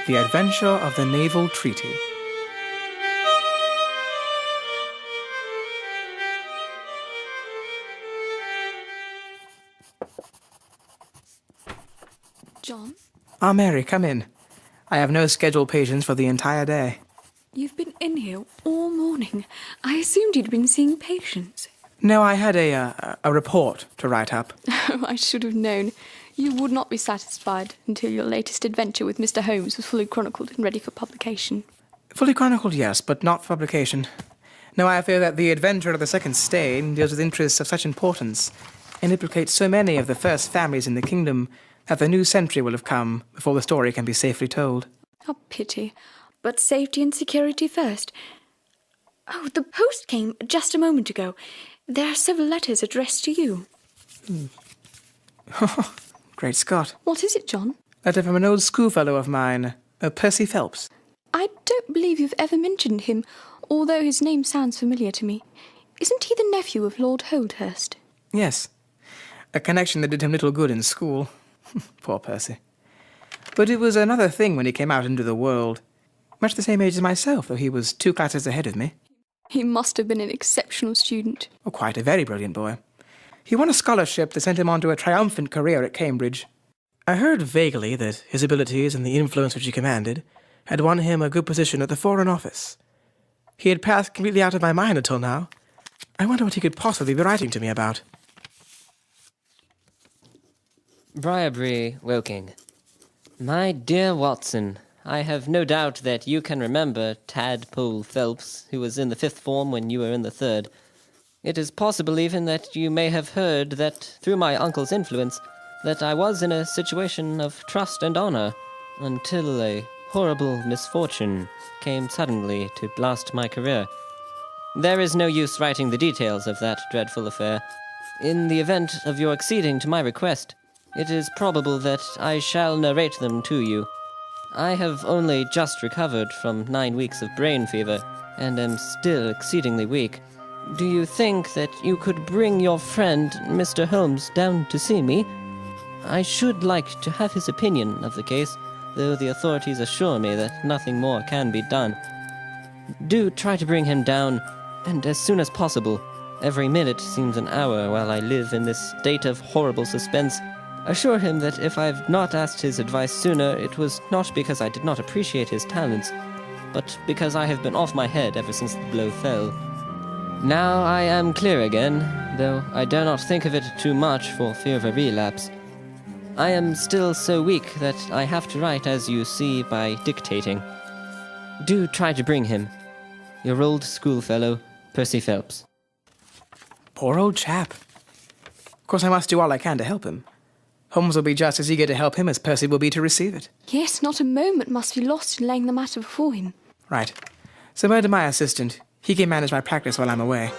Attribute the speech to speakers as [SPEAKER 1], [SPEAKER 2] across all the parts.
[SPEAKER 1] The Adventure of the Naval Treaty.
[SPEAKER 2] John?
[SPEAKER 1] Mary, come in. I have no scheduled patients for the entire day.
[SPEAKER 2] You've been in here all morning. I assumed you'd been seeing patients.
[SPEAKER 1] No, I had a report to write up.
[SPEAKER 2] Oh, I should have known. You would not be satisfied until your latest adventure with Mr. Holmes was fully chronicled and ready for publication.
[SPEAKER 1] Fully chronicled, yes, but not for publication. No, I fear that the adventure of the second stay deals with interests of such importance and implicates so many of the first families in the kingdom that the new century will have come before the story can be safely told.
[SPEAKER 2] Oh, pity. But safety and security first. Oh, the post came just a moment ago. There are several letters addressed to you.
[SPEAKER 1] Great Scott.
[SPEAKER 2] What is it, John?
[SPEAKER 1] Letter from an old schoolfellow of mine, Percy Phelps.
[SPEAKER 2] I don't believe you've ever mentioned him, although his name sounds familiar to me. Isn't he the nephew of Lord Holdhurst?
[SPEAKER 1] Yes. A connection that did him little good in school. Poor Percy. But it was another thing when he came out into the world. Much the same age as myself, though he was 2 classes ahead of me.
[SPEAKER 2] He must have been an exceptional student.
[SPEAKER 1] Oh, quite a very brilliant boy. He won a scholarship that sent him on to a triumphant career at Cambridge. I heard vaguely that his abilities and the influence which he commanded had won him a good position at the Foreign Office. He had passed completely out of my mind until now. I wonder what he could possibly be writing to me about.
[SPEAKER 3] Briarbury, Woking. My dear Watson, I have no doubt that you can remember Tadpole Phelps, who was in the 5th form when you were in the 3rd. It is possible even that you may have heard that, through my uncle's influence, that I was in a situation of trust and honor, until a horrible misfortune came suddenly to blast my career. There is no use writing the details of that dreadful affair. In the event of your acceding to my request, it is probable that I shall narrate them to you. I have only just recovered from 9 weeks of brain fever, and am still exceedingly weak. Do you think that you could bring your friend, Mr. Holmes, down to see me? I should like to have his opinion of the case, though the authorities assure me that nothing more can be done. Do try to bring him down, and as soon as possible. Every minute seems an hour while I live in this state of horrible suspense. Assure him that if I've not asked his advice sooner, it was not because I did not appreciate his talents, but because I have been off my head ever since the blow fell. Now I am clear again, though I dare not think of it too much for fear of a relapse. I am still so weak that I have to write as you see by dictating. Do try to bring him. Your old schoolfellow, Percy Phelps.
[SPEAKER 1] Poor old chap. Of course I must do all I can to help him. Holmes will be just as eager to help him as Percy will be to receive it.
[SPEAKER 2] Yes, not a moment must be lost in laying the matter before him.
[SPEAKER 1] Right. So word to my assistant. He can manage my practice while I'm away.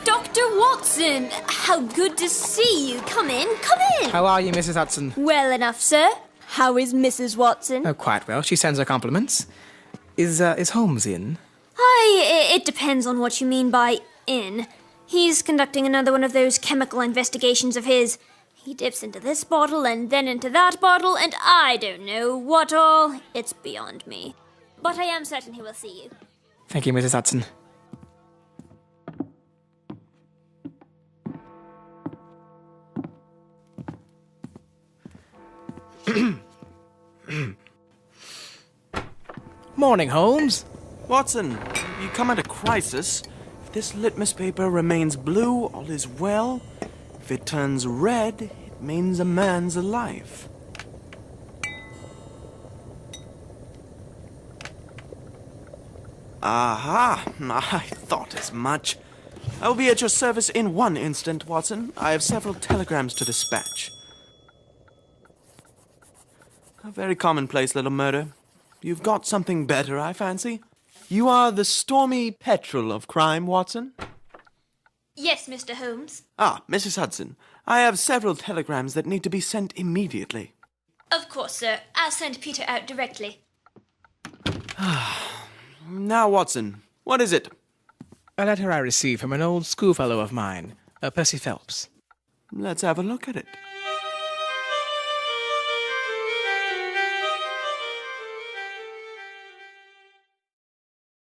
[SPEAKER 4] Dr. Watson! How good to see you. Come in, come in.
[SPEAKER 1] How are you, Mrs. Hudson?
[SPEAKER 4] Well enough, sir. How is Mrs. Watson?
[SPEAKER 1] Oh, quite well. She sends her compliments. Is Holmes in?
[SPEAKER 4] It depends on what you mean by in. He's conducting another one of those chemical investigations of his. He dips into this bottle and then into that bottle, and I don't know what all. It's beyond me. But I am certain he will see you.
[SPEAKER 1] Thank you, Mrs. Hudson. Morning, Holmes.
[SPEAKER 5] Watson, you come at a crisis. If this litmus paper remains blue, all is well. If it turns red, it means a man's alive. Aha! I thought as much. I will be at your service in 1 instant, Watson. I have several telegrams to dispatch. A very commonplace little murder. You've got something better, I fancy. You are the stormy petrel of crime, Watson?
[SPEAKER 4] Yes, Mr. Holmes.
[SPEAKER 5] Ah, Mrs. Hudson, I have several telegrams that need to be sent immediately.
[SPEAKER 4] Of course, sir. I'll send Peter out directly.
[SPEAKER 5] Now, Watson, What is it?
[SPEAKER 1] A letter I received from an old schoolfellow of mine, Percy Phelps.
[SPEAKER 5] Let's have a look at it.